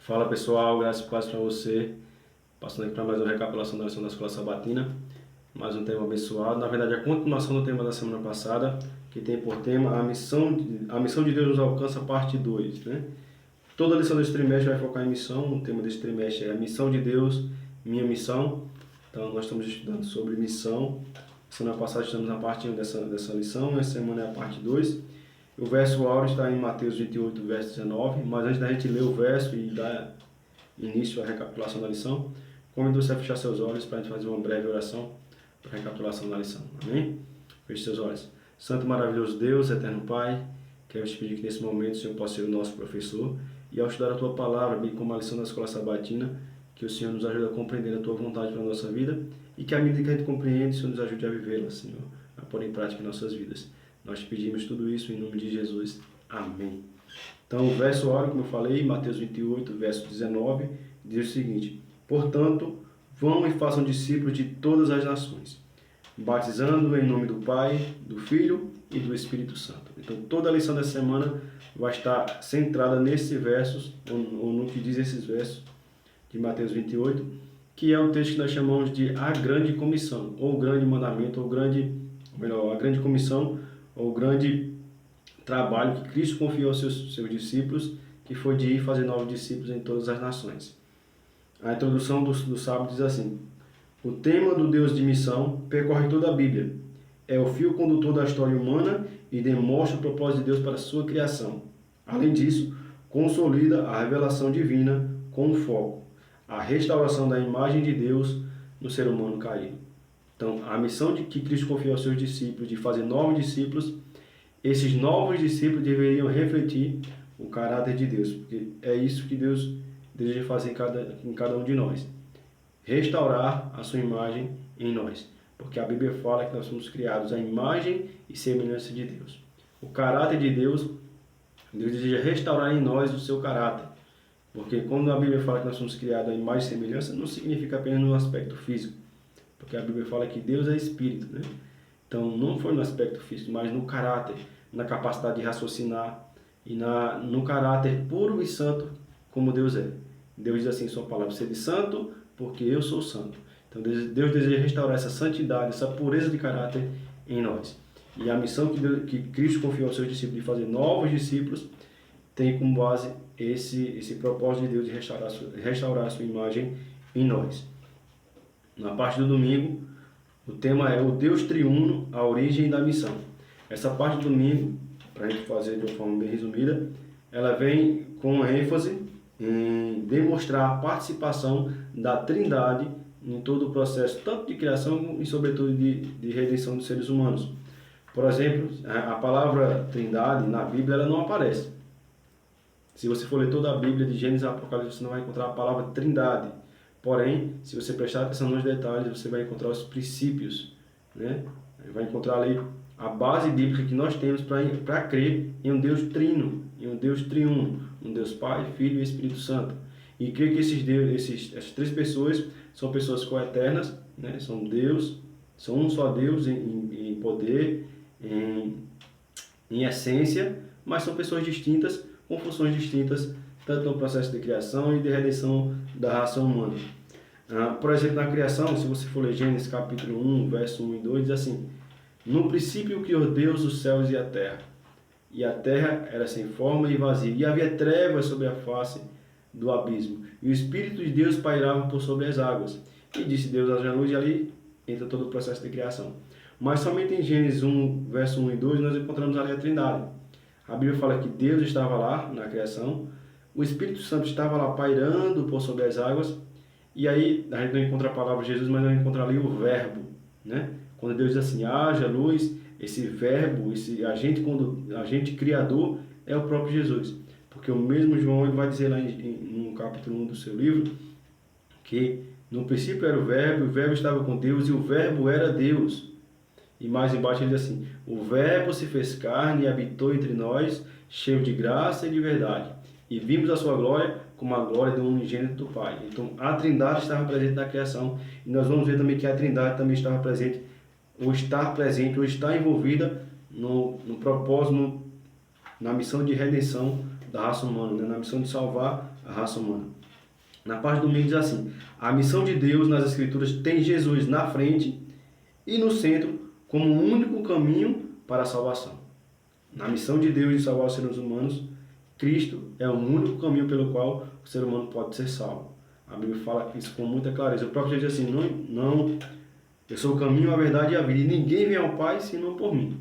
Fala pessoal, graças e paz para você. Passando aqui para mais uma recapitulação da lição da Escola Sabatina. Mais um tema abençoado. Na verdade, a continuação do tema da semana passada, que tem por tema a missão de Deus nos alcança, parte 2. Né? Toda a lição desse trimestre vai focar em missão. O tema desse trimestre é a missão de Deus, minha missão. Então, nós estamos estudando sobre missão. Semana passada estamos na parte 1 dessa lição, essa semana é a parte 2. O verso áureo está em Mateus 28, verso 19, mas antes da gente ler o verso e dar início à recapitulação da lição, convido você a fechar seus olhos para a gente fazer uma breve oração para a recapitulação da lição. Amém? Feche seus olhos. Santo e maravilhoso Deus, eterno Pai, quero te pedir que nesse momento o Senhor possa ser o nosso professor e ao estudar a Tua palavra, bem como a lição da Escola Sabatina, que o Senhor nos ajude a compreender a Tua vontade para a nossa vida e que à medida que a gente compreende, o Senhor nos ajude a vivê-la, Senhor, a pôr em prática em nossas vidas. Nós te pedimos tudo isso em nome de Jesus. Amém. Então, o verso áureo, como eu falei, Mateus 28, verso 19, diz o seguinte: portanto, vão e façam discípulos de todas as nações, batizando em nome do Pai, do Filho e do Espírito Santo. Então, toda a lição dessa semana vai estar centrada nesses versos, ou no que diz esses versos de Mateus 28, que é o texto que nós chamamos de a grande comissão, ou o grande mandamento, ou a grande comissão, ou o grande trabalho que Cristo confiou aos seus discípulos, que foi de ir fazer novos discípulos em todas as nações. A introdução do sábado diz assim: o tema do Deus de missão percorre toda a Bíblia. É o fio condutor da história humana e demonstra o propósito de Deus para a sua criação. Além disso, consolida a revelação divina com um foco: a restauração da imagem de Deus no ser humano caído. Então, a missão que Cristo confiou aos seus discípulos de fazer novos discípulos, esses novos discípulos deveriam refletir o caráter de Deus, porque é isso que Deus deseja fazer em cada um de nós. Restaurar a sua imagem em nós, porque a Bíblia fala que nós somos criados à imagem e semelhança de Deus. O caráter de Deus, Deus deseja restaurar em nós o seu caráter, porque quando a Bíblia fala que nós somos criados à imagem e semelhança, não significa apenas no aspecto físico, porque a Bíblia fala que Deus é espírito, né? Então, não foi no aspecto físico, mas no caráter, na capacidade de raciocinar e no caráter puro e santo como Deus é. Deus diz assim em sua palavra: sede santo, porque eu sou santo. Então, Deus deseja restaurar essa santidade, essa pureza de caráter em nós. E a missão que Cristo confiou aos seus discípulos de fazer novos discípulos tem como base esse propósito de Deus de restaurar a sua imagem em nós. Na parte do domingo, o tema é o Deus triuno, a origem da missão. Essa parte do domingo, para a gente fazer de uma forma bem resumida, ela vem com ênfase em demonstrar a participação da Trindade em todo o processo, tanto de criação e, sobretudo, de redenção dos seres humanos. Por exemplo, a palavra Trindade na Bíblia ela não aparece. Se você for ler toda a Bíblia, de Gênesis a Apocalipse, você não vai encontrar a palavra Trindade. Porém, se você prestar atenção nos detalhes, você vai encontrar os princípios, né? Vai encontrar ali a base bíblica que nós temos para crer em um Deus trino, em um Deus triuno, um Deus Pai, Filho e Espírito Santo. E crer que essas três pessoas são pessoas coeternas, né? São Deus, são um só Deus em poder, em essência, mas são pessoas distintas, com funções distintas, tanto no processo de criação e de redenção da raça humana. Por exemplo, na criação, se você for ler Gênesis capítulo 1, verso 1 e 2, diz assim: no princípio criou Deus os céus e a terra era sem forma e vazia, e havia trevas sobre a face do abismo, e o Espírito de Deus pairava por sobre as águas. E disse Deus: haja luz, e ali entra todo o processo de criação. Mas somente em Gênesis 1, verso 1 e 2, nós encontramos ali a Trindade. A Bíblia fala que Deus estava lá na criação, o Espírito Santo estava lá pairando por sobre as águas, e aí a gente não encontra a palavra Jesus, mas a gente encontra ali o verbo, né? Quando Deus diz assim: haja luz, esse verbo, esse agente criador é o próprio Jesus. Porque o mesmo João ele vai dizer lá no capítulo 1 do seu livro, que no princípio era o verbo estava com Deus e o verbo era Deus. E mais embaixo ele diz assim: o verbo se fez carne e habitou entre nós, cheio de graça e de verdade. E vimos a sua glória como a glória do unigênito do Pai. Então a Trindade estava presente na criação. E nós vamos ver também que a Trindade também estava presente, ou está envolvida no propósito, na missão de redenção da raça humana, né? Na missão de salvar a raça humana. Na parte do meio diz assim: a missão de Deus nas Escrituras tem Jesus na frente e no centro como o único caminho para a salvação. Na missão de Deus de salvar os seres humanos, Cristo é o único caminho pelo qual o ser humano pode ser salvo. A Bíblia fala isso com muita clareza. O próprio Jesus diz assim: não, eu sou o caminho, a verdade e a vida, e ninguém vem ao Pai senão por mim.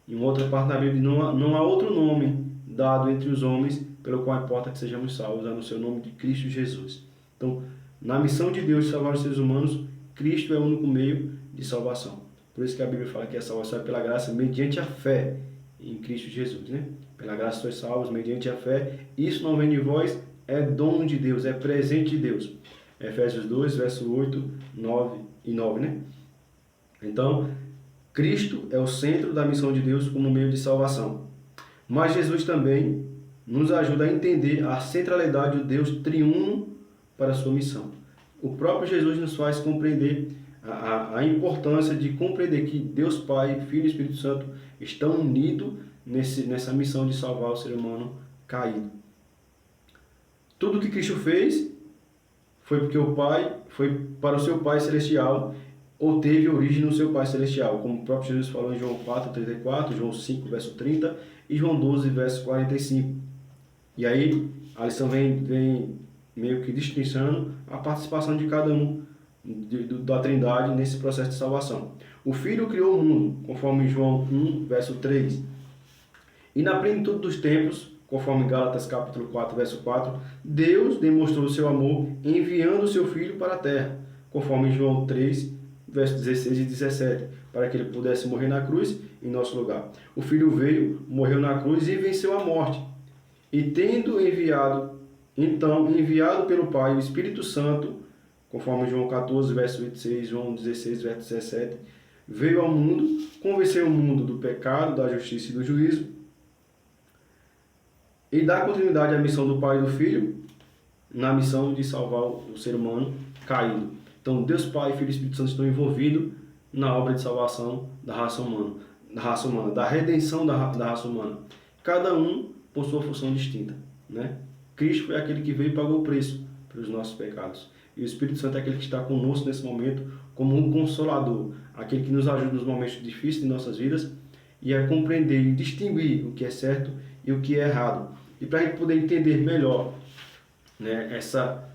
Em uma outra parte da Bíblia, não há outro nome dado entre os homens pelo qual importa que sejamos salvos, a não ser o nome de Cristo Jesus. Então, na missão de Deus de salvar os seres humanos, Cristo é o único meio de salvação. Por isso que a Bíblia fala que a salvação é pela graça mediante a fé em Cristo Jesus, né? Pela graça sois salvos mediante a fé. Isso não vem de vós, é dom de Deus, é presente de Deus. Efésios 2, verso 8, 9 e 9, né? Então, Cristo é o centro da missão de Deus como meio de salvação. Mas Jesus também nos ajuda a entender a centralidade do Deus triuno para a sua missão. O próprio Jesus nos faz compreender a importância de compreender que Deus Pai, Filho e Espírito Santo estão unidos nessa missão de salvar o ser humano caído. Tudo que Cristo fez foi porque o Pai foi para o seu Pai celestial ou teve origem no seu Pai celestial, como o próprio Jesus falou em João 4:34, João 5, verso 30 e João 12, verso 45. E aí a lição vem meio que destrinchando a participação de cada um da Trindade nesse processo de salvação. O Filho criou o mundo, conforme João 1, verso 3. E na plenitude dos tempos, conforme Gálatas capítulo 4, verso 4, Deus demonstrou o seu amor enviando o seu Filho para a terra, conforme João 3, verso 16 e 17, para que ele pudesse morrer na cruz em nosso lugar. O Filho veio, morreu na cruz e venceu a morte. E tendo enviado pelo Pai o Espírito Santo, conforme João 14, verso 26, João 16, verso 17, veio ao mundo, convenceu o mundo do pecado, da justiça e do juízo, e dá continuidade à missão do Pai e do Filho, na missão de salvar o ser humano caído. Então, Deus Pai, Filho e Espírito Santo estão envolvidos na obra de salvação da raça humana, da redenção da raça humana. Cada um por sua função distinta, né? Cristo foi aquele que veio e pagou o preço pelos nossos pecados. E o Espírito Santo é aquele que está conosco nesse momento como um consolador, aquele que nos ajuda nos momentos difíceis de nossas vidas e a compreender e distinguir o que é certo e o que é errado. E para a gente poder entender melhor, né, essa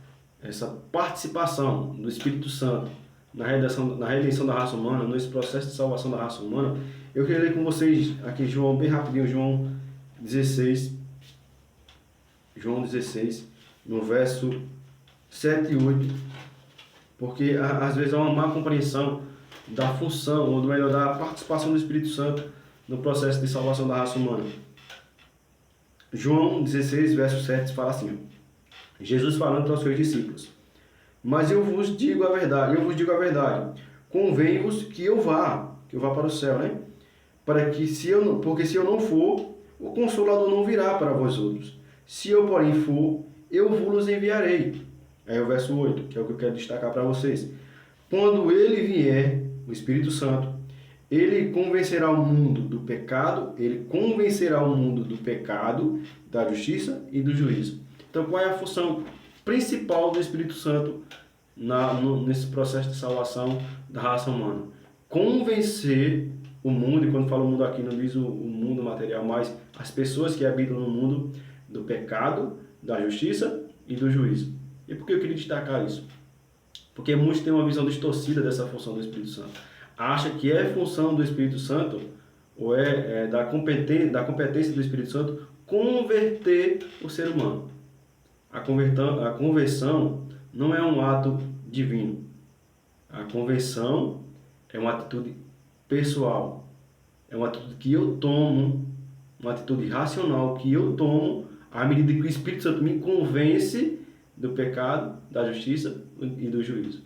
participação do Espírito Santo na redenção da raça humana, nesse processo de salvação da raça humana, eu queria ler com vocês aqui João, bem rapidinho, João 16, no verso 7 e 8, porque às vezes há uma má compreensão da função, ou melhor, da participação do Espírito Santo no processo de salvação da raça humana. João 16, verso 7 fala assim, Jesus falando para os seus discípulos: mas eu vos digo a verdade, convém-vos que eu vá para o céu, né? Porque se eu não for, o Consolador não virá para vós outros. Se eu, porém, for, eu vos enviarei. Aí o verso 8, que é o que eu quero destacar para vocês. Quando ele vier, o Espírito Santo, ele convencerá o mundo do pecado, da justiça e do juízo. Então, qual é a função principal do Espírito Santo nesse processo de salvação da raça humana? Convencer o mundo, e quando falo mundo aqui não diz o mundo material, mas as pessoas que habitam no mundo do pecado, da justiça e do juízo. E por que eu queria destacar isso? Porque muitos têm uma visão distorcida dessa função do Espírito Santo. Acha que é função do Espírito Santo, ou da competência do Espírito Santo, converter o ser humano. A conversão não é um ato divino. A conversão é uma atitude pessoal. É uma atitude que eu tomo, uma atitude racional que eu tomo à medida que o Espírito Santo me convence do pecado, da justiça e do juízo.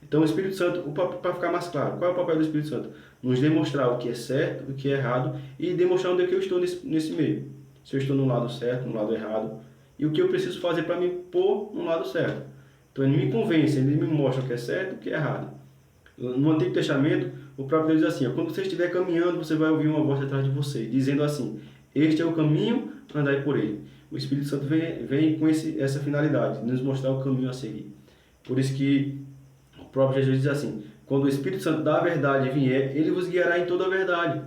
Então o Espírito Santo, para ficar mais claro, qual é o papel do Espírito Santo? Nos demonstrar o que é certo, o que é errado e demonstrar onde é que eu estou nesse meio. Se eu estou no lado certo, no lado errado, e o que eu preciso fazer para me pôr no lado certo. Então ele me convence, ele me mostra o que é certo e o que é errado. No Antigo Testamento, o próprio Deus diz assim, quando você estiver caminhando, você vai ouvir uma voz atrás de você, dizendo assim, este é o caminho, andai por ele. o Espírito Santo vem com essa finalidade, de nos mostrar o caminho a seguir. Por isso que o próprio Jesus diz assim: quando o Espírito Santo da verdade vier, ele vos guiará em toda a verdade.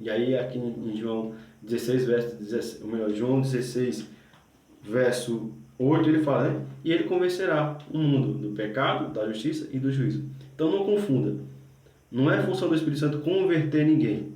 E aí aqui em João 16, João 16, verso 8, ele fala, né? E ele convencerá o mundo do pecado, da justiça e do juízo. Então não confunda. Não é função do Espírito Santo converter ninguém.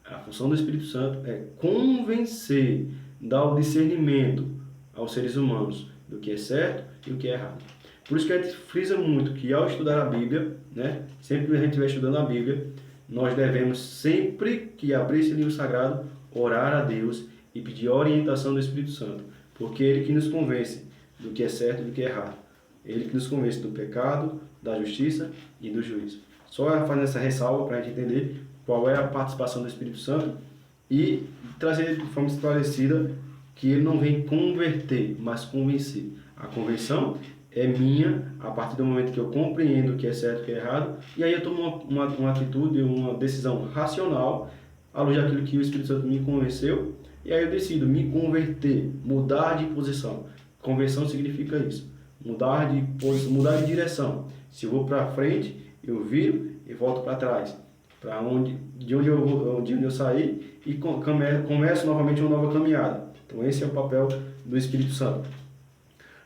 A função do Espírito Santo é convencer, dar o discernimento aos seres humanos do que é certo e o que é errado. Por isso que a gente frisa muito que ao estudar a Bíblia, né, sempre que a gente estiver estudando a Bíblia, nós devemos, sempre que abrir esse livro sagrado, orar a Deus e pedir a orientação do Espírito Santo. Porque é Ele que nos convence do que é certo e do que é errado. Ele que nos convence do pecado, da justiça e do juízo. Só fazendo essa ressalva para a gente entender qual é a participação do Espírito Santo e trazer de forma esclarecida que ele não vem converter, mas convencer. A convenção é minha a partir do momento que eu compreendo o que é certo e o que é errado, e aí eu tomo uma atitude, uma decisão racional à luz daquilo que o Espírito Santo me convenceu, e aí eu decido me converter, mudar de posição. Conversão significa isso, mudar de posição, mudar de direção. Se eu vou para frente, eu viro e volto para trás, para de onde eu saí, e começo novamente uma nova caminhada. Então esse é o papel do Espírito Santo.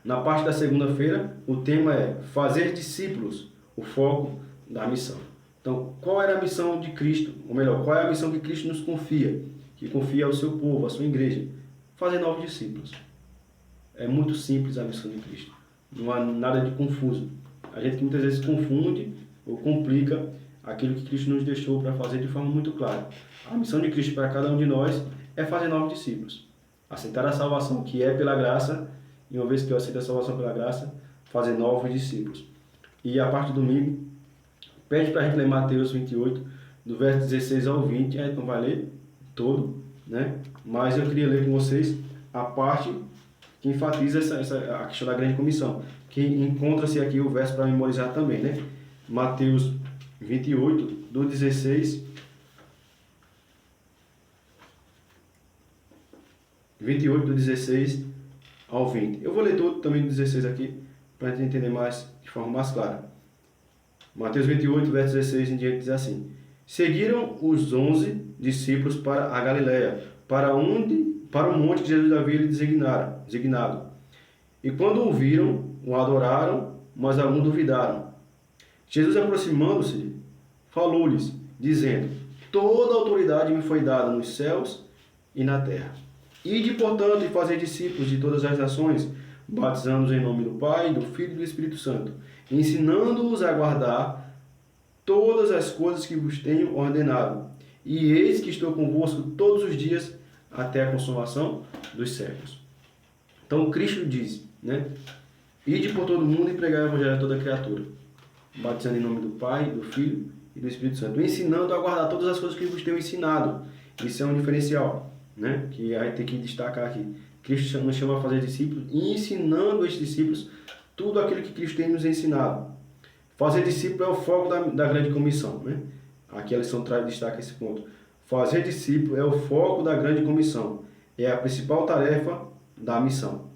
Na parte da segunda-feira, o tema é fazer discípulos, o foco da missão. Então, qual era a missão de Cristo? Ou melhor, qual é a missão que Cristo nos confia? Que confia ao seu povo, à sua igreja? Fazer novos discípulos. É muito simples a missão de Cristo. Não há nada de confuso. A gente muitas vezes confunde ou complica aquilo que Cristo nos deixou para fazer de forma muito clara. A missão de Cristo para cada um de nós é fazer novos discípulos. Aceitar a salvação que é pela graça, e uma vez que eu aceito a salvação pela graça, fazer novos discípulos. E a parte do domingo, pede para a gente ler Mateus 28, do verso 16 ao 20, a gente não vai ler todo, né? Mas eu queria ler com vocês a parte que enfatiza a questão da grande comissão, que encontra-se aqui o verso para memorizar também, né? Mateus 28, do 16 ao 20. Eu vou ler todo também do 16 aqui, para a gente entender mais, de forma mais clara. Mateus 28, verso 16 em diante diz assim: Seguiram os 11 discípulos para a Galiléia, para o monte que Jesus havia lhe designado. E quando o viram, o adoraram, mas alguns duvidaram. Jesus, aproximando-se, falou-lhes, dizendo: Toda autoridade me foi dada nos céus e na terra. Ide, portanto, e fazer discípulos de todas as nações, batizando-os em nome do Pai, do Filho e do Espírito Santo, ensinando-os a guardar todas as coisas que vos tenho ordenado. E eis que estou convosco todos os dias até a consumação dos séculos. Então Cristo diz, né? Ide por todo mundo e pregai o evangelho a toda criatura, batizando em nome do Pai, do Filho e do Espírito Santo, ensinando a guardar todas as coisas que vos tenho ensinado. Isso é um diferencial, né? Que a gente tem que destacar aqui. Cristo nos chama a fazer discípulos e ensinando esses discípulos tudo aquilo que Cristo tem nos ensinado. Fazer discípulo é o foco da grande comissão, né? Aqui a lição destaca esse ponto. Fazer discípulo é o foco da grande comissão. É a principal tarefa da missão.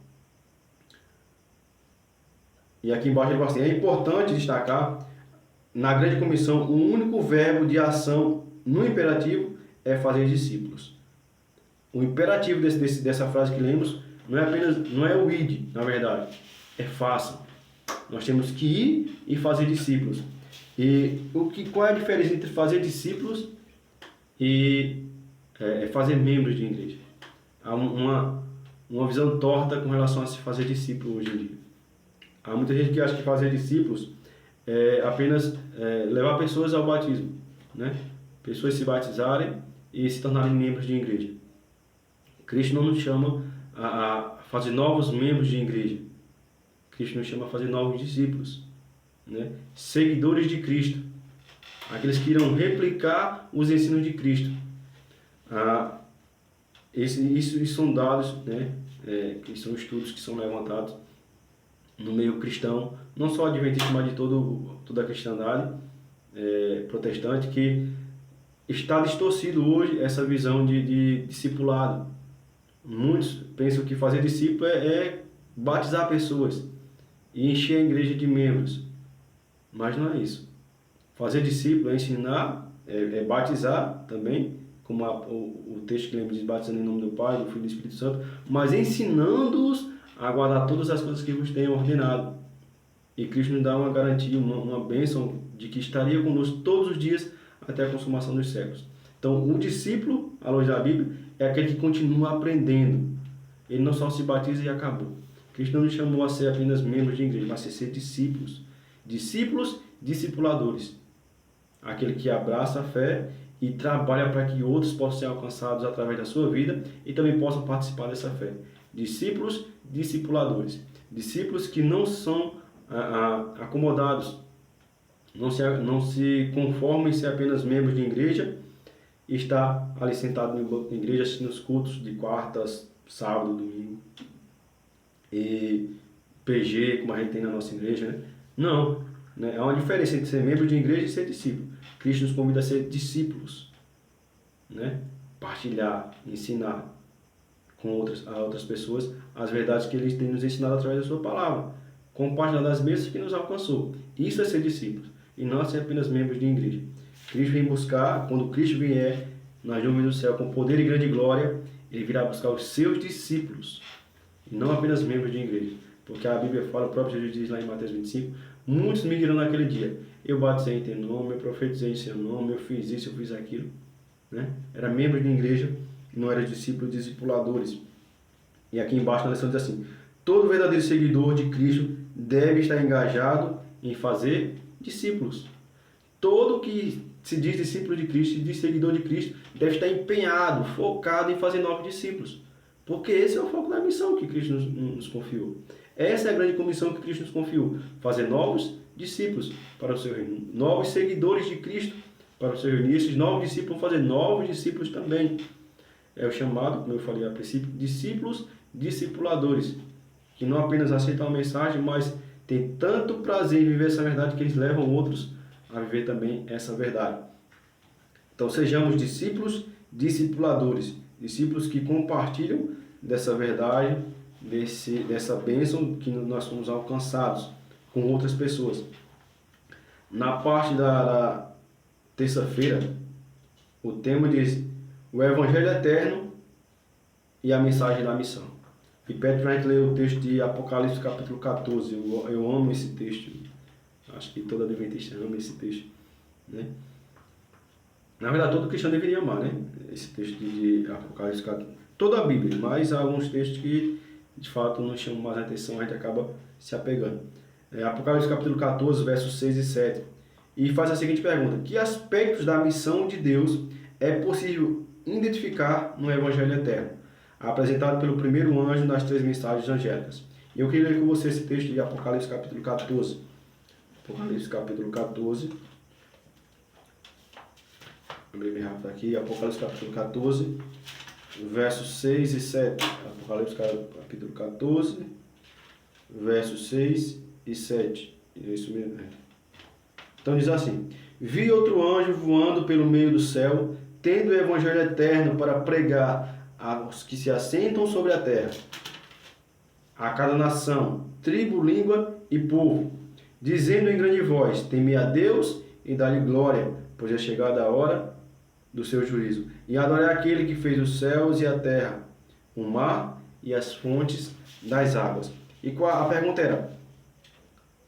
E aqui embaixo ele fala assim: é importante destacar, na grande comissão, o único verbo de ação no imperativo é fazer discípulos. O imperativo dessa frase que lemos não é o id, na verdade, é façam. Nós temos que ir e fazer discípulos. E qual é a diferença entre fazer discípulos e fazer membros de igreja? Há uma visão torta com relação a se fazer discípulo hoje em dia. Há muita gente que acha que fazer discípulos é apenas levar pessoas ao batismo, né? Pessoas se batizarem e se tornarem membros de igreja. Cristo não nos chama a fazer novos membros de igreja. Cristo nos chama a fazer novos discípulos, né? Seguidores de Cristo, aqueles que irão replicar os ensinos de Cristo. Isso são dados, né? Que são estudos que são levantados no meio cristão, não só adventista, mas de toda a cristandade protestante, que está distorcido hoje essa visão de discipulado. Muitos pensam que fazer discípulo é batizar pessoas e encher a igreja de membros, mas não é isso. Fazer discípulo é ensinar, é batizar também, como o texto que lembra diz, batizando em nome do Pai, do Filho e do Espírito Santo, mas ensinando-os a guardar todas as coisas que vos tenho ordenado. E Cristo nos dá uma garantia, uma bênção de que estaria conosco todos os dias até a consumação dos séculos. Então, o discípulo, à luz da Bíblia, é aquele que continua aprendendo. Ele não só se batiza e acabou. Cristo não nos chamou a ser apenas membros de igreja, mas a ser discípulos. Discípulos, discipuladores. Aquele que abraça a fé e trabalha para que outros possam ser alcançados através da sua vida e também possam participar dessa fé. Discípulos, discipuladores. Discípulos que não são acomodados, não se conformam em ser apenas membros de igreja e estar ali sentado no banco de igreja assistindo os cultos de quartas, sábado, domingo e PG, como a gente tem na nossa igreja, né? Não, né? Há uma diferença entre ser membro de igreja e ser discípulo. Cristo nos convida a ser discípulos, né? Partilhar, ensinar a outras pessoas as verdades que Ele tem nos ensinado através da sua palavra, compartilhar das bênçãos que nos alcançou. Isso é ser discípulos e não ser apenas membros de igreja. Cristo vem buscar, quando Cristo vier nas nuvens do céu com poder e grande glória, Ele virá buscar os seus discípulos e não apenas membros de igreja. Porque a Bíblia fala, o próprio Jesus diz lá em Mateus 25, muitos me dirão naquele dia, eu batizei em teu nome, eu profetizei em seu nome, eu fiz isso, eu fiz aquilo. Né? Era membro de igreja, não era discípulo, discipuladores. E aqui embaixo na lição diz assim, todo verdadeiro seguidor de Cristo deve estar engajado em fazer discípulos. Todo que se diz discípulo de Cristo, se diz seguidor de Cristo, deve estar empenhado, focado em fazer novos discípulos. Porque esse é o foco da missão que Cristo nos confiou. Essa é a grande comissão que Cristo nos confiou. Fazer novos discípulos para o seu reino. Novos seguidores de Cristo para o seu reino. E esses novos discípulos vão fazer novos discípulos também. É o chamado, como eu falei a princípio, discípulos discipuladores. Que não apenas aceitam a mensagem, mas têm tanto prazer em viver essa verdade que eles levam outros a viver também essa verdade. Então sejamos discípulos discipuladores. Discípulos que compartilham dessa verdade, dessa bênção que nós somos alcançados com outras pessoas. Na parte da terça-feira, o tema diz o Evangelho Eterno e a mensagem da missão. E pede para a gente ler o texto de Apocalipse capítulo 14. Eu amo esse texto. Acho que toda adventista ama esse texto. Né? Na verdade, todo cristão deveria amar, né? Esse texto de Apocalipse 14. Toda a Bíblia, mas há alguns textos que de fato nos chamam mais a atenção, a gente acaba se apegando. Apocalipse capítulo 14, versos 6 e 7. E faz a seguinte pergunta: que aspectos da missão de Deus é possível identificar no Evangelho Eterno, apresentado pelo primeiro anjo nas 3 mensagens angélicas? E eu queria ler com você esse texto de Apocalipse capítulo 14. Apocalipse capítulo 14. Abri bem rápido aqui. Apocalipse capítulo 14, versos 6 e 7. Apocalipse capítulo 14, versos 6 e 7. É isso mesmo. Então diz assim: vi outro anjo voando pelo meio do céu, tendo o evangelho eterno para pregar aos que se assentam sobre a terra, a cada nação, tribo, língua e povo, dizendo em grande voz: temei a Deus e dá-lhe glória, pois é chegada a hora do seu juízo. E adorai aquele que fez os céus e a terra, o mar e as fontes das águas. E a pergunta era: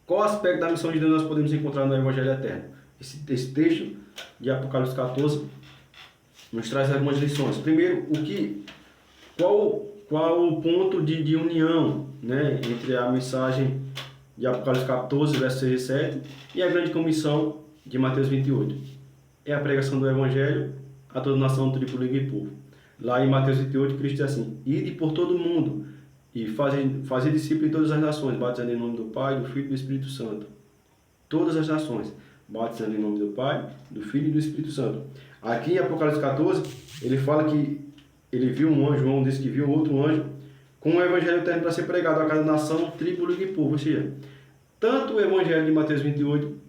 qual aspecto da missão de Deus nós podemos encontrar no Evangelho Eterno? Esse texto de Apocalipse 14 nos traz algumas lições. Primeiro, qual o ponto de união, né, entre a mensagem de Apocalipse 14, versos 6 e 7, e a grande comissão de Mateus 28. É a pregação do Evangelho a toda nação, tribo, língua e povo. Lá em Mateus 28, Cristo diz assim: ide por todo o mundo e fazer discípulo em todas as nações, batizando em nome do Pai, do Filho e do Espírito Santo. Todas as nações, batizando em nome do Pai, do Filho e do Espírito Santo. Aqui em Apocalipse 14, ele fala que ele viu um anjo, João disse que viu outro anjo, com o Evangelho eterno para ser pregado a cada nação, tribo, língua e povo. Ou seja, tanto o Evangelho de Mateus 28,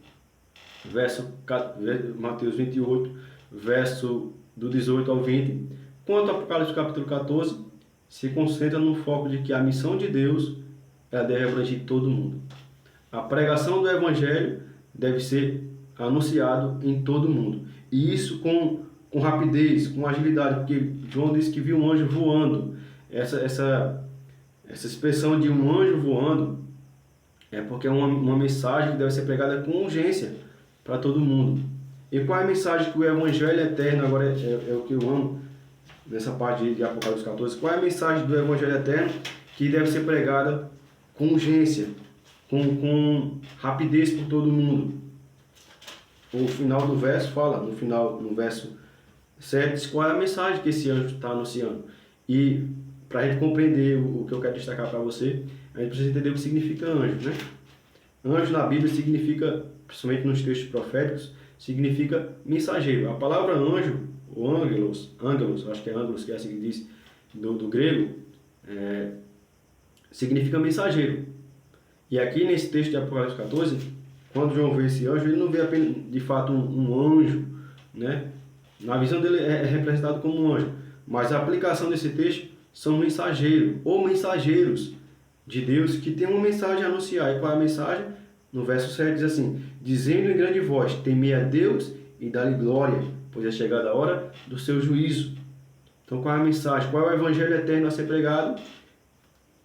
Mateus 28, verso do 18 ao 20, quanto Apocalipse capítulo 14, se concentra no foco de que a missão de Deus ela deve abranger todo mundo. A pregação do Evangelho deve ser anunciado em todo mundo. E isso com rapidez, com agilidade, porque João disse que viu um anjo voando. Essa expressão de um anjo voando é porque é uma mensagem que deve ser pregada com urgência para todo mundo. E qual é a mensagem que o Evangelho eterno, agora é o que eu amo, nessa parte de Apocalipse 14, qual é a mensagem do Evangelho eterno que deve ser pregada com urgência, com rapidez por todo mundo? O final do verso fala, no verso 7, diz qual é a mensagem que esse anjo está anunciando. E para a gente compreender o que eu quero destacar para você, a gente precisa entender o que significa anjo, né? Anjo na Bíblia significa, principalmente nos textos proféticos, significa mensageiro. A palavra anjo, ou angelos, acho que é angelos, que é assim que diz, do grego, significa mensageiro. E aqui nesse texto de Apocalipse 14, quando João vê esse anjo, ele não vê apenas de fato um anjo, né? Na visão dele é representado como um anjo, mas a aplicação desse texto são mensageiros ou mensageiros de Deus que tem uma mensagem a anunciar. E qual é a mensagem? No verso 7 diz assim: dizendo em grande voz, temei a Deus e dá-lhe glória, pois é chegada a hora do seu juízo. Então qual é a mensagem? Qual é o Evangelho eterno a ser pregado?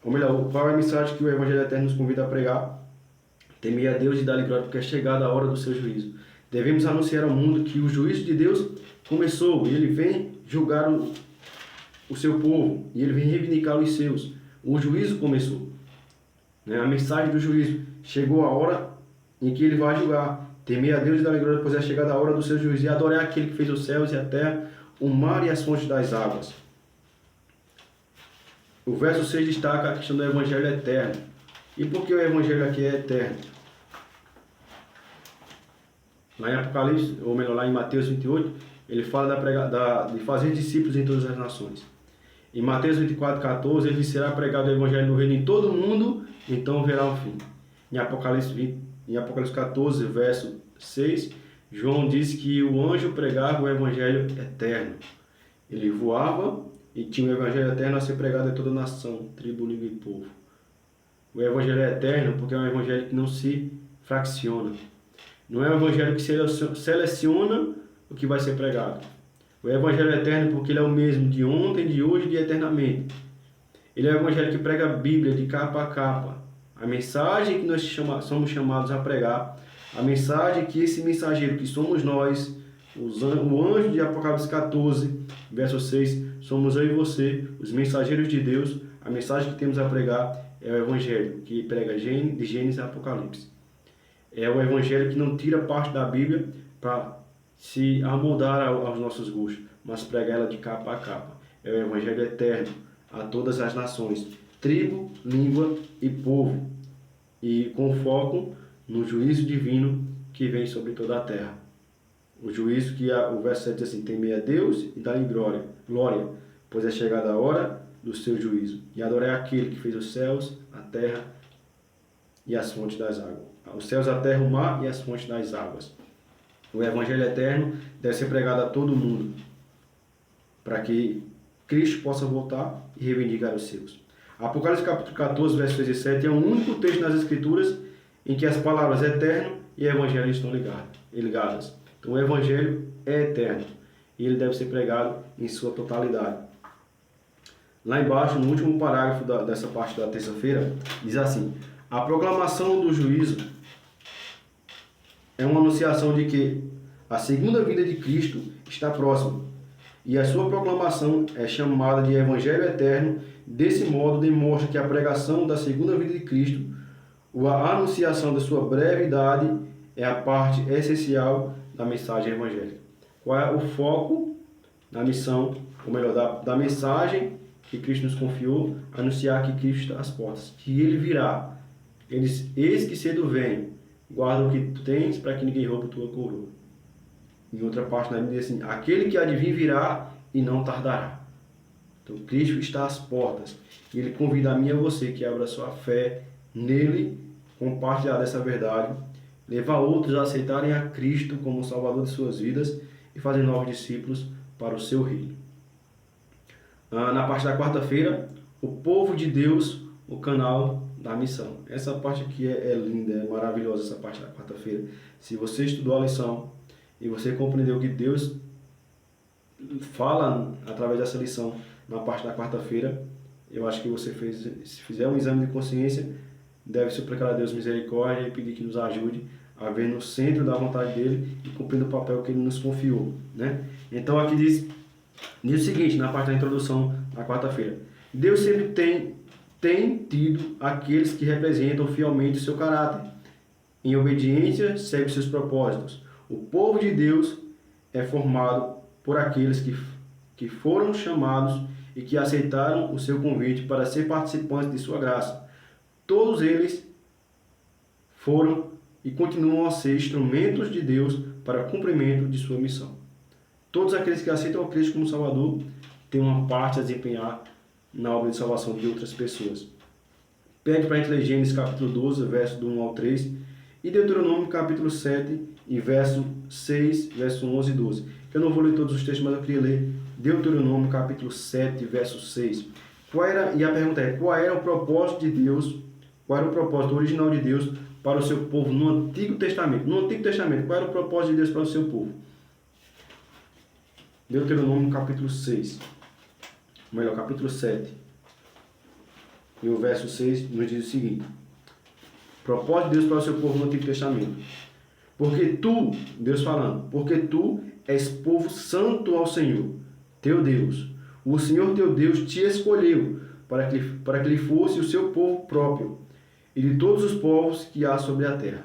Ou melhor, qual é a mensagem que o Evangelho eterno nos convida a pregar? Temei a Deus e dá-lhe glória, porque é chegada a hora do seu juízo. Devemos anunciar ao mundo que o juízo de Deus começou e ele vem julgar o seu povo e ele vem reivindicar os seus. O juízo começou. A mensagem do juízo. Chegou a hora em que ele vai julgar. Temer a Deus e dar glória, pois é chegada a hora do seu juízo. E adorar aquele que fez os céus e a terra, o mar e as fontes das águas. O verso 6 destaca a questão do Evangelho eterno. E por que o Evangelho aqui é eterno? Lá em Apocalipse, ou melhor, lá em Mateus 28, ele fala de fazer discípulos em todas as nações. Em Mateus 24:14, ele será pregado o Evangelho do Reino em todo o mundo, então verá o fim. Em Apocalipse 14, verso 6, João diz que o anjo pregava o Evangelho eterno. Ele voava e tinha o Evangelho eterno a ser pregado em toda nação, tribo, língua e povo. O Evangelho é eterno porque é um Evangelho que não se fracciona. Não é um Evangelho que seleciona o que vai ser pregado. O Evangelho é eterno porque ele é o mesmo de ontem, de hoje e de eternamente. Ele é o Evangelho que prega a Bíblia de capa a capa. A mensagem que nós somos chamados a pregar, a mensagem que esse mensageiro que somos nós, o anjo de Apocalipse 14, verso 6, somos eu e você, os mensageiros de Deus. A mensagem que temos a pregar é o Evangelho, que prega de Gênesis a Apocalipse. É o Evangelho que não tira parte da Bíblia para se amoldar aos nossos gostos, mas prega ela de capa a capa. É o Evangelho eterno a todas as nações, tribo, língua e povo, e com foco no juízo divino que vem sobre toda a terra. O juízo que o verso 7 diz assim: temer a Deus e dar-lhe glória, pois é chegada a hora do seu juízo, e adorar aquele que fez os céus, a terra e as fontes das águas. Os céus, a terra, o mar e as fontes das águas. O Evangelho eterno deve ser pregado a todo mundo, para que Cristo possa voltar e reivindicar os seus. Apocalipse capítulo 14, versos 6 e 7 é o único texto nas Escrituras em que as palavras eterno e Evangelho estão ligadas. Então o Evangelho é eterno e ele deve ser pregado em sua totalidade. Lá embaixo, no último parágrafo dessa parte da terça-feira, diz assim: a proclamação do juízo é uma anunciação de que a segunda vinda de Cristo está próxima, e a sua proclamação é chamada de Evangelho eterno. Desse modo, demonstra que a pregação da segunda vinda de Cristo, ou a anunciação da sua brevidade, é a parte essencial da mensagem evangélica. Qual é o foco da missão, ou melhor, da mensagem que Cristo nos confiou? Anunciar que Cristo está às portas, que Ele virá. Ele diz: eis que cedo vem, guarda o que tu tens, para que ninguém roube tua coroa. Em outra parte, na Bíblia diz assim: aquele que há de vir virá e não tardará. Então, Cristo está às portas. E Ele convida a mim e a você que abra sua fé nele, compartilhar dessa verdade, levar outros a aceitarem a Cristo como Salvador de suas vidas e fazer novos discípulos para o seu reino. na parte da quarta-feira, o povo de Deus, o canal da missão. Essa parte aqui é linda, é maravilhosa essa parte da quarta-feira. Se você estudou a lição e você compreendeu que Deus fala através dessa lição na parte da quarta-feira, eu acho que você fez, se fizer um exame de consciência, deve suplicar a Deus misericórdia e pedir que nos ajude a ver no centro da vontade dele e cumprindo o papel que ele nos confiou, né? Então aqui diz o seguinte, na parte da introdução da quarta-feira: Deus sempre tem tido aqueles que representam fielmente o seu caráter. Em obediência, segue seus propósitos. O povo de Deus é formado por aqueles que foram chamados e que aceitaram o seu convite para ser participantes de sua graça. Todos eles foram e continuam a ser instrumentos de Deus para cumprimento de sua missão. Todos aqueles que aceitam a Cristo como Salvador têm uma parte a desempenhar na obra de salvação de outras pessoas. Pede para a gente ler Gênesis capítulo 12, verso do 1 ao 3, e Deuteronômio capítulo 7, e verso 6, verso 11 e 12. Eu não vou ler todos os textos, mas eu queria ler Deuteronômio capítulo 7, verso 6. E a pergunta é: qual era o propósito de Deus, qual era o propósito original de Deus para o seu povo no Antigo Testamento? No Antigo Testamento, qual era o propósito de Deus para o seu povo? Deuteronômio capítulo 6, melhor, capítulo 7, e o verso 6 nos diz o seguinte: propósito de Deus para o seu povo no Antigo Testamento. Porque tu, Deus falando, porque tu és povo santo ao Senhor, teu Deus. O Senhor teu Deus te escolheu para que ele fosse o seu povo próprio, e de todos os povos que há sobre a terra.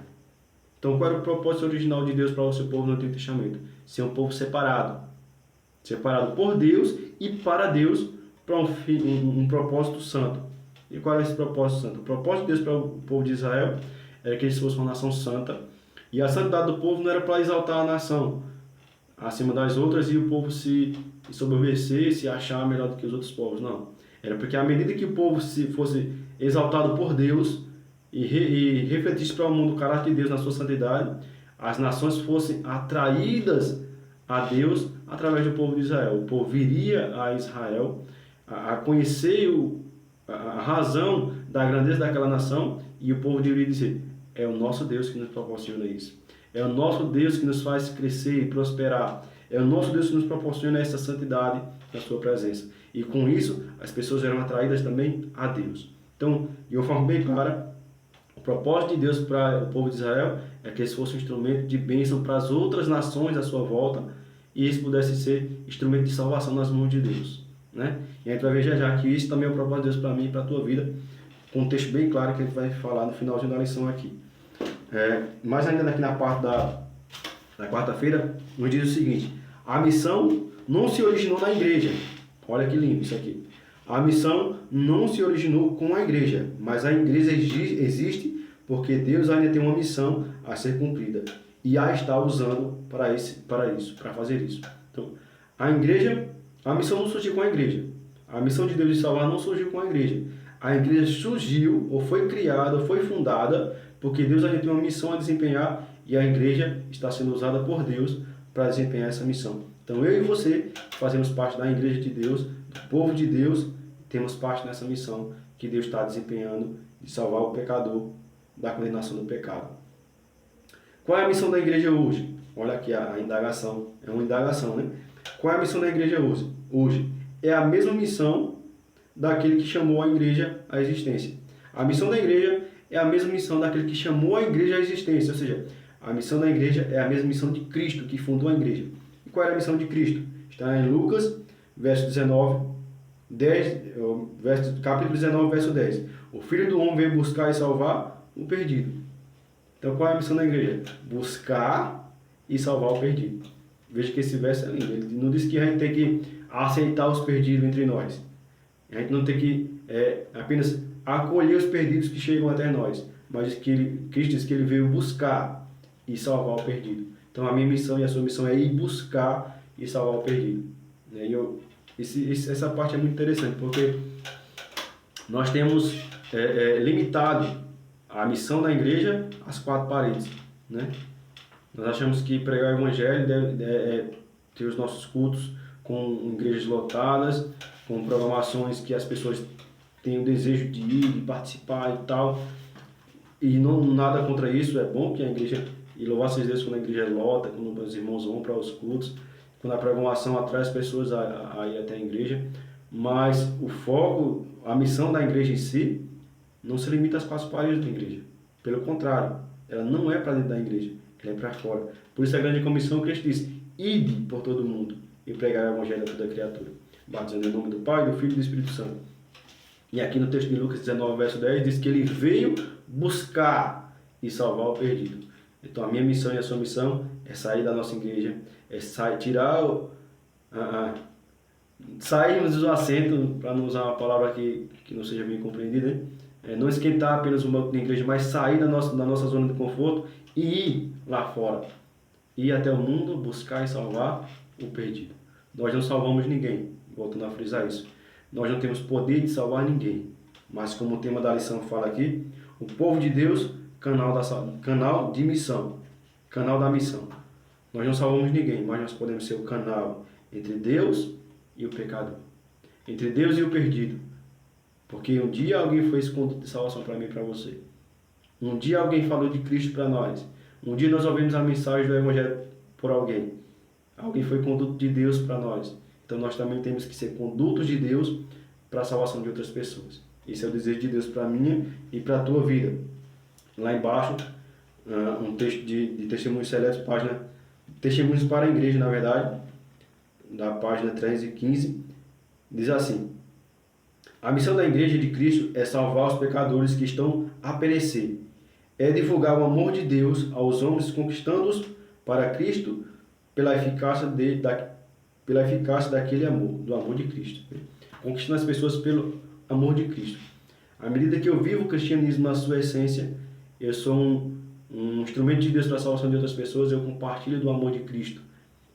Então, qual era o propósito original de Deus para o seu povo no Antigo Testamento? Ser um povo separado por Deus e para Deus, para um propósito santo. E qual é esse propósito santo? O propósito de Deus para o povo de Israel era que eles fossem uma nação santa, e a santidade do povo não era para exaltar a nação acima das outras e o povo se soberbecer, se achar melhor do que os outros povos, não. Era porque à medida que o povo fosse exaltado por Deus e refletisse para o mundo o caráter de Deus na sua santidade, as nações fossem atraídas a Deus através do povo de Israel. O povo viria a Israel a conhecer a razão da grandeza daquela nação, e o povo deveria dizer: é o nosso Deus que nos proporciona isso. É o nosso Deus que nos faz crescer e prosperar. É o nosso Deus que nos proporciona essa santidade na sua presença. E com isso, as pessoas eram atraídas também a Deus. Então, de uma forma bem clara, o propósito de Deus para o povo de Israel é que eles fossem um instrumento de bênção para as outras nações à sua volta, e eles pudessem ser instrumento de salvação nas mãos de Deus, né? E a gente vai ver já que isso também é o propósito de Deus para mim e para a tua vida, com um texto bem claro que a gente vai falar no finalzinho da lição aqui. Mas ainda aqui na parte da quarta-feira, nos diz o seguinte: a missão não se originou na igreja. Olha que lindo isso aqui. A missão não se originou com a igreja, mas a igreja existe porque Deus ainda tem uma missão a ser cumprida e a está usando para fazer isso. Então, a missão não surgiu com a igreja. A missão de Deus de salvar não surgiu com a igreja. A igreja surgiu, ou foi criada, ou foi fundada, porque Deus ainda tem uma missão a desempenhar, e a igreja está sendo usada por Deus para desempenhar essa missão. Então eu e você fazemos parte da igreja de Deus, do povo de Deus, temos parte nessa missão que Deus está desempenhando de salvar o pecador da condenação do pecado. Qual é a missão da igreja hoje? Olha aqui a indagação, é uma indagação, né? Qual é a missão da igreja hoje? É a mesma missão daquele que chamou a igreja à existência. A missão da igreja é a mesma missão daquele que chamou a igreja à existência, ou seja, a missão da igreja é a mesma missão de Cristo, que fundou a igreja. E qual era a missão de Cristo? Está em Lucas, capítulo 19, verso 10. O Filho do Homem veio buscar e salvar o perdido. Então qual é a missão da igreja? Buscar e salvar o perdido. Veja que esse verso é lindo. Ele não diz que a gente tem que aceitar os perdidos entre nós. A gente não tem que apenas acolher os perdidos que chegam até nós, mas Cristo diz que ele veio buscar e salvar o perdido. Então a minha missão e a sua missão é ir buscar e salvar o perdido. Essa parte é muito interessante, porque nós temos limitado a missão da igreja às quatro paredes, né? Nós achamos que pregar o evangelho deve ter os nossos cultos com igrejas lotadas, com programações que as pessoas têm o desejo de ir, de participar e tal. E não nada contra isso, é bom que a igreja, e louvar a Deus quando a igreja lota, quando os irmãos vão para os cultos, quando a programação atrai as pessoas a ir até a igreja, mas o foco, a missão da igreja em si, não se limita às 4 paredes da igreja. Pelo contrário, ela não é para dentro da igreja, ela é para fora. Por isso a grande comissão, Cristo disse: ide por todo mundo e pregar o evangelho a toda criatura, batizando em nome do Pai, do Filho e do Espírito Santo. E aqui no texto de Lucas 19, verso 10, diz que ele veio buscar e salvar o perdido. Então a minha missão e a sua missão é sair da nossa igreja, é sairmos do assento, para não usar uma palavra que não seja bem compreendida, né? Não esquentar apenas o banco da igreja, mas sair da nossa zona de conforto e ir lá fora. Ir até o mundo, buscar e salvar o perdido. Nós não salvamos ninguém, voltando a frisar isso. Nós não temos poder de salvar ninguém. Mas como o tema da lição fala aqui, o povo de Deus, canal de missão. Canal da missão. Nós não salvamos ninguém, mas nós podemos ser o canal entre Deus e o pecador. Entre Deus e o perdido. Porque um dia alguém foi esse conduto de salvação para mim e para você. Um dia alguém falou de Cristo para nós. Um dia nós ouvimos a mensagem do Evangelho por alguém. Alguém foi conduto de Deus para nós. Então nós também temos que ser condutos de Deus para a salvação de outras pessoas. Esse é o desejo de Deus para a minha e para a tua vida. Lá embaixo, um texto de Testemunhos Seletos, página Testemunhos para a Igreja, na verdade, da página 315, diz assim: a missão da Igreja de Cristo é salvar os pecadores que estão a perecer. É divulgar o amor de Deus aos homens, conquistando-os para Cristo pela eficácia daquele amor, do amor de Cristo. Conquistando as pessoas pelo amor de Cristo. À medida que eu vivo o cristianismo na sua essência, eu sou um instrumento de Deus para a salvação de outras pessoas, eu compartilho do amor de Cristo.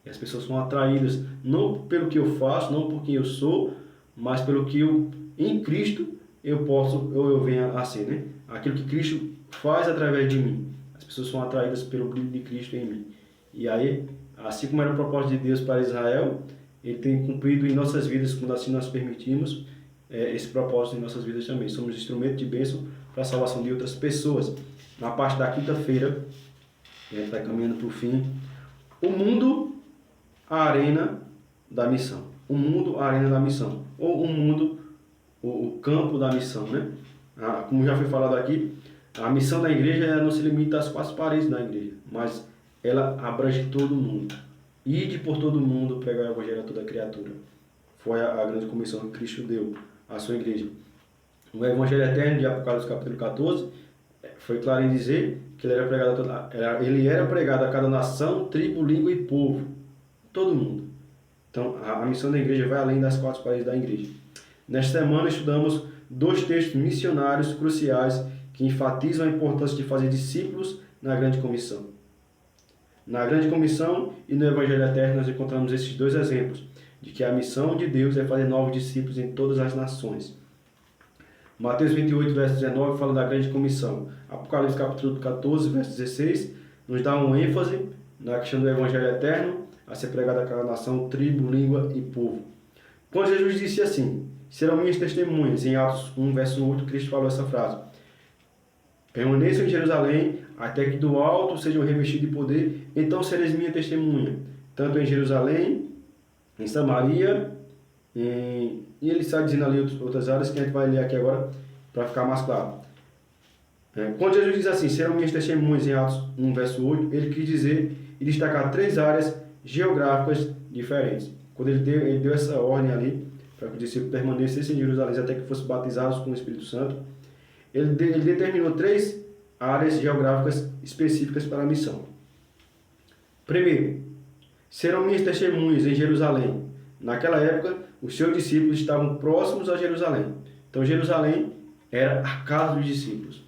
E as pessoas são atraídas, não pelo que eu faço, não por quem eu sou, mas pelo que em Cristo eu posso, ou eu venho a ser, né? Aquilo que Cristo faz através de mim. As pessoas são atraídas pelo brilho de Cristo em mim. E aí, assim como era o propósito de Deus para Israel, Ele tem cumprido em nossas vidas, quando assim nós permitimos, esse propósito em nossas vidas também. Somos instrumento de bênção para a salvação de outras pessoas. Na parte da quinta-feira, a gente vai caminhando para o fim. O mundo, a arena da missão. O mundo, a arena da missão. Ou o mundo, o campo da missão, né? Como já foi falado aqui, a missão da igreja não se limita às 4 paredes da igreja, mas ela abrange todo mundo. Ide por todo mundo, pregar o evangelho a toda criatura. Foi a grande comissão que Cristo deu à sua igreja. O evangelho eterno de Apocalipse capítulo 14 foi claro em dizer que ele era pregado a cada nação, tribo, língua e povo. Todo mundo. Então, a missão da igreja vai além das 4 paredes da igreja. Nesta semana estudamos 2 textos missionários cruciais que enfatizam a importância de fazer discípulos na grande comissão. Na grande comissão e no evangelho eterno nós encontramos esses 2 exemplos de que a missão de Deus é fazer novos discípulos em todas as nações. Mateus 28, verso 19, fala da grande comissão. Apocalipse capítulo 14, verso 16, nos dá um ênfase na questão do evangelho eterno a ser pregado a cada nação, tribo, língua e povo. Quando Jesus disse assim: serão minhas testemunhas, em Atos 1, verso 8, Cristo falou essa frase: permaneçam em Jerusalém, até que do alto sejam revestidos de poder, então sereis minha testemunha, tanto em Jerusalém, em Samaria, e ele está dizendo ali outras áreas que a gente vai ler aqui agora para ficar mais claro. Quando Jesus diz assim, serão minhas testemunhas, em Atos 1, verso 8, ele quis dizer e destacar 3 áreas geográficas diferentes. Quando ele deu essa ordem ali, para que os discípulos permanecessem em Jerusalém até que fossem batizados com o Espírito Santo, ele determinou 3 áreas geográficas específicas para a missão. Primeiro, serão minhas testemunhas em Jerusalém. Naquela época, os seus discípulos estavam próximos a Jerusalém. Então, Jerusalém era a casa dos discípulos.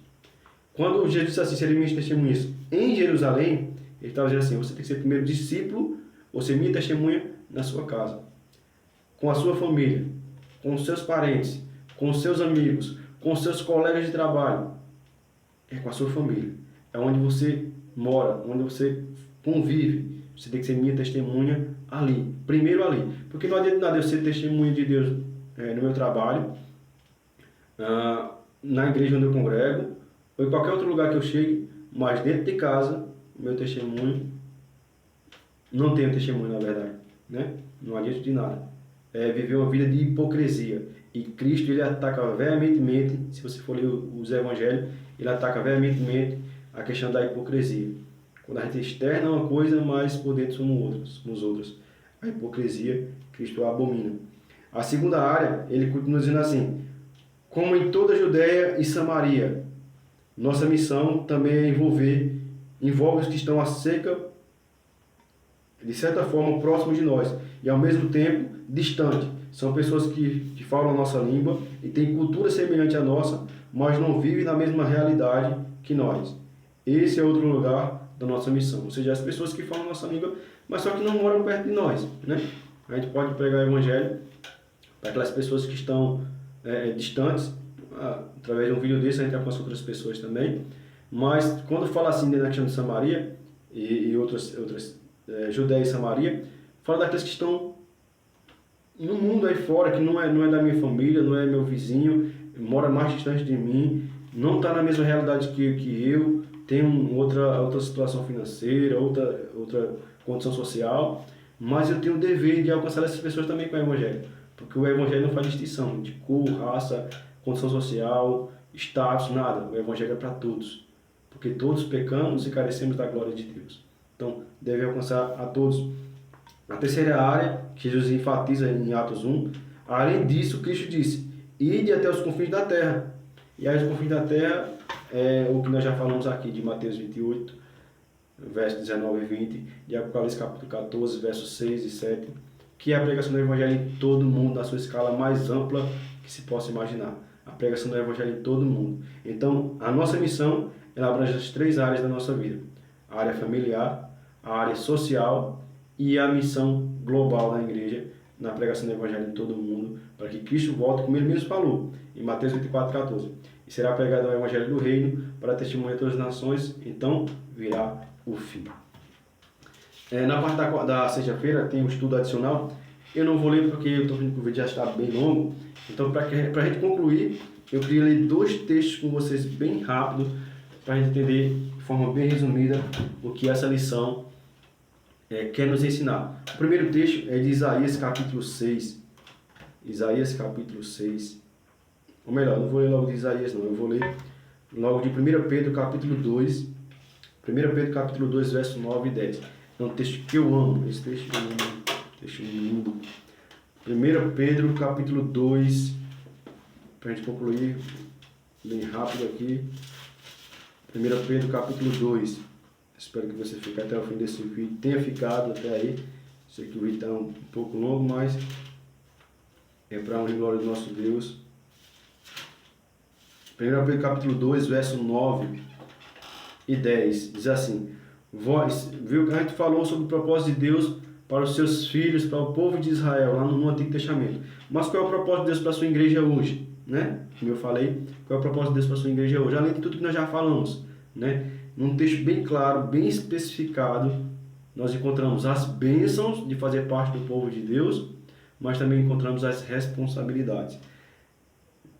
Quando Jesus disse assim, serão minhas testemunhas em Jerusalém, ele estava dizendo assim, você tem que ser primeiro discípulo, ou ser minha testemunha na sua casa, com a sua família, com os seus parentes, com os seus amigos, com os seus colegas de trabalho. É com a sua família. É onde você mora, onde você convive. Você tem que ser minha testemunha ali. Primeiro ali. Porque não adianta nada eu ser testemunha de Deus no meu trabalho, na igreja onde eu congrego, ou em qualquer outro lugar que eu chegue, mas dentro de casa, o meu testemunho, não tenho testemunho na verdade, né? Não adianta de nada. Viver uma vida de hipocrisia. E Cristo, ele ataca veementemente, se você for ler os evangelhos, ele ataca veementemente a questão da hipocrisia. Quando a gente externa uma coisa, mas por dentro somos outros. A hipocrisia, Cristo a abomina. A segunda área, ele continua dizendo assim: como em toda a Judéia e Samaria, nossa missão também envolve os que estão a seca, de certa forma, próximos de nós, e ao mesmo tempo distante. São pessoas que falam a nossa língua e têm cultura semelhante à nossa, mas não vivem na mesma realidade que nós. Esse é outro lugar da nossa missão. Ou seja, as pessoas que falam a nossa língua, mas só que não moram perto de nós, né? A gente pode pregar o evangelho para aquelas pessoas que estão distantes. Através de um vídeo desse a gente alcança outras pessoas também. Mas quando fala assim na questão de Samaria e outras Judéia e Samaria, fala daqueles que estão no mundo aí fora, que não é da minha família, não é meu vizinho, mora mais distante de mim, não está na mesma realidade que eu, tem outra situação financeira, outra condição social, mas eu tenho o dever de alcançar essas pessoas também com o Evangelho, porque o Evangelho não faz distinção de cor, raça, condição social, status, nada. O Evangelho é para todos, porque todos pecamos e carecemos da glória de Deus. Então, deve alcançar a todos. A terceira área, que Jesus enfatiza em Atos 1, além disso, Cristo disse: ide até os confins da terra. E aí os confins da terra é o que nós já falamos aqui de Mateus 28, versos 19 e 20, de Apocalipse capítulo 14, versos 6 e 7, que é a pregação do Evangelho em todo mundo, na sua escala mais ampla que se possa imaginar. A pregação do Evangelho em todo mundo. Então, a nossa missão, ela abrange as três áreas da nossa vida: a área familiar, a área social e a missão global da igreja na pregação do Evangelho em todo mundo, para que Cristo volte, como ele mesmo falou, em Mateus 24, 14. E será pregado o Evangelho do Reino para testemunhar a todas as nações, então virá o fim. Na parte da sexta-feira tem um estudo adicional. Eu não vou ler porque eu estou vendo que o vídeo já está bem longo. Então, para a gente concluir, eu queria ler 2 textos com vocês bem rápido, para a gente entender de forma bem resumida o que essa lição quer nos ensinar. O primeiro texto é de Isaías capítulo 6. Isaías capítulo 6. Ou melhor, não vou ler logo de Isaías não, eu vou ler logo de 1 Pedro capítulo 2. 1 Pedro capítulo 2, verso 9 e 10. É um texto que eu amo, esse texto é um texto lindo. 1 Pedro capítulo 2, para a gente concluir bem rápido aqui. 1 Pedro capítulo 2. Espero que você fique até o fim desse vídeo, tenha ficado até aí. Sei que o vídeo está um pouco longo, mas é para a honra e glória do nosso Deus. 1 Pedro capítulo 2, verso 9 e 10, diz assim: vós, viu que a gente falou sobre o propósito de Deus para os seus filhos, para o povo de Israel, lá no Antigo Testamento. Mas qual é o propósito de Deus para a sua igreja hoje? Né? Como eu falei, qual é o propósito de Deus para a sua igreja hoje? Além de tudo que nós já falamos, né? Num texto bem claro, bem especificado, nós encontramos as bênçãos de fazer parte do povo de Deus, mas também encontramos as responsabilidades.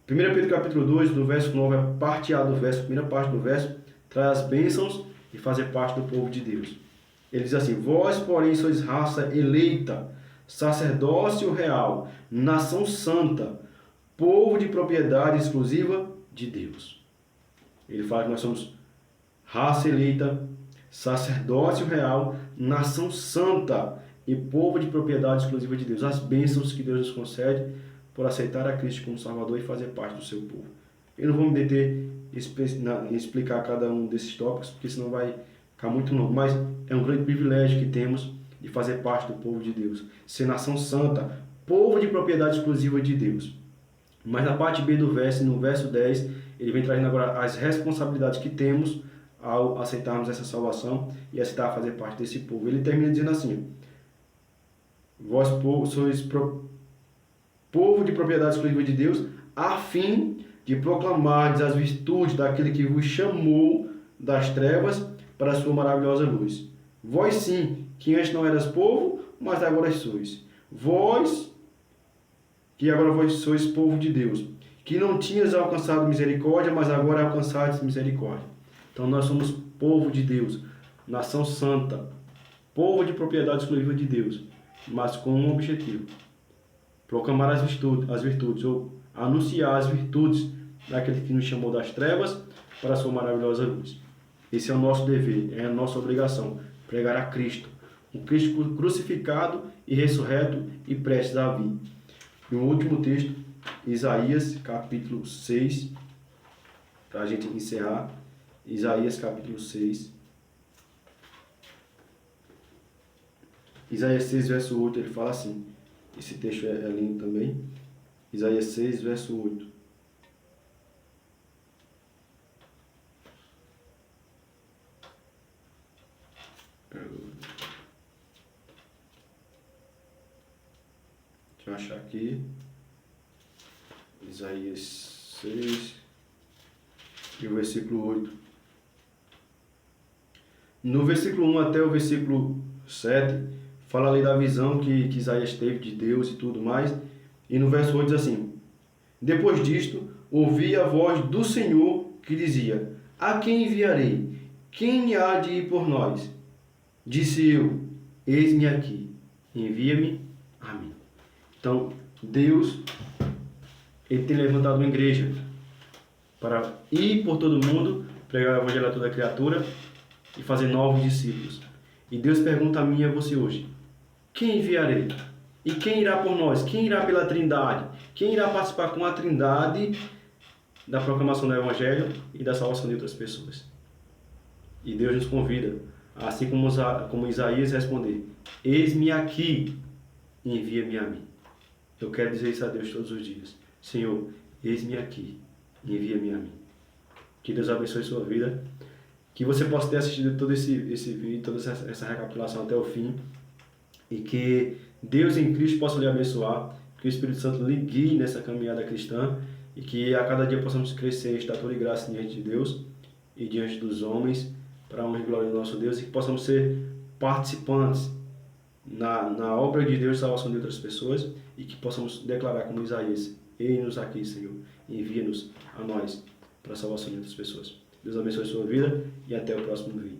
1 Pedro capítulo 2, do verso 9, a parte A do verso, a primeira parte do verso, traz as bênçãos de fazer parte do povo de Deus. Ele diz assim: vós, porém, sois raça eleita, sacerdócio real, nação santa, povo de propriedade exclusiva de Deus. Ele fala que nós somos raça eleita, sacerdócio real, nação santa e povo de propriedade exclusiva de Deus. As bênçãos que Deus nos concede por aceitar a Cristo como Salvador e fazer parte do seu povo. Eu não vou me deter em explicar cada um desses tópicos, porque senão vai ficar muito longo, mas é um grande privilégio que temos de fazer parte do povo de Deus, ser nação santa, povo de propriedade exclusiva de Deus. Mas na parte B do verso, no verso 10, ele vem trazendo agora as responsabilidades que temos ao aceitarmos essa salvação e aceitar fazer parte desse povo. Ele termina dizendo assim: vós sois povo de propriedade exclusiva de Deus, a fim de proclamardes as virtudes daquele que vos chamou das trevas para a sua maravilhosa luz. Vós sim, que antes não eras povo, mas agora sois. Vós que agora vós sois povo de Deus, que não tinhas alcançado misericórdia, mas agora alcançaste misericórdia. Então nós somos povo de Deus, nação santa, povo de propriedade exclusiva de Deus, mas com um objetivo: proclamar as virtudes, ou anunciar as virtudes daquele que nos chamou das trevas para a sua maravilhosa luz. Esse é o nosso dever, é a nossa obrigação, pregar a Cristo, um Cristo crucificado e ressurreto e prestes a vir. E o último texto, Isaías capítulo 6, para a gente encerrar, Isaías capítulo 6. Isaías 6, verso 8, ele fala assim, esse texto é lindo também, Isaías 6, verso 8. Deixa eu achar aqui, Isaías 6 e o versículo 8. No versículo 1 até o versículo 7, fala ali da visão que Isaías teve de Deus e tudo mais. E no verso 8 diz assim: depois disto, ouvi a voz do Senhor que dizia: a quem enviarei? Quem há de ir por nós? Disse eu: eis-me aqui, envia-me a mim. Então, Deus, Ele tem levantado uma igreja para ir por todo mundo, pregar o evangelho a toda criatura e fazer novos discípulos. E Deus pergunta a mim e a você hoje: quem enviarei? E quem irá por nós? Quem irá pela Trindade? Quem irá participar com a Trindade da proclamação do evangelho e da salvação de outras pessoas? E Deus nos convida, assim como Isaías, responder: eis-me aqui, envia-me a mim. Eu quero dizer isso a Deus todos os dias: Senhor, eis-me aqui, envia-me a mim. Que Deus abençoe sua vida, que você possa ter assistido todo esse vídeo, toda essa recapitulação até o fim, e que Deus em Cristo possa lhe abençoar, que o Espírito Santo lhe guie nessa caminhada cristã, e que a cada dia possamos crescer em estatura e graça diante de Deus e diante dos homens, para a honra e glória do nosso Deus, e que possamos ser participantes na obra de Deus, salvação de outras pessoas, e que possamos declarar como Isaías: eis-nos aqui, Senhor, envia-nos a nós para a salvação de outras pessoas. Deus abençoe a sua vida e até o próximo vídeo.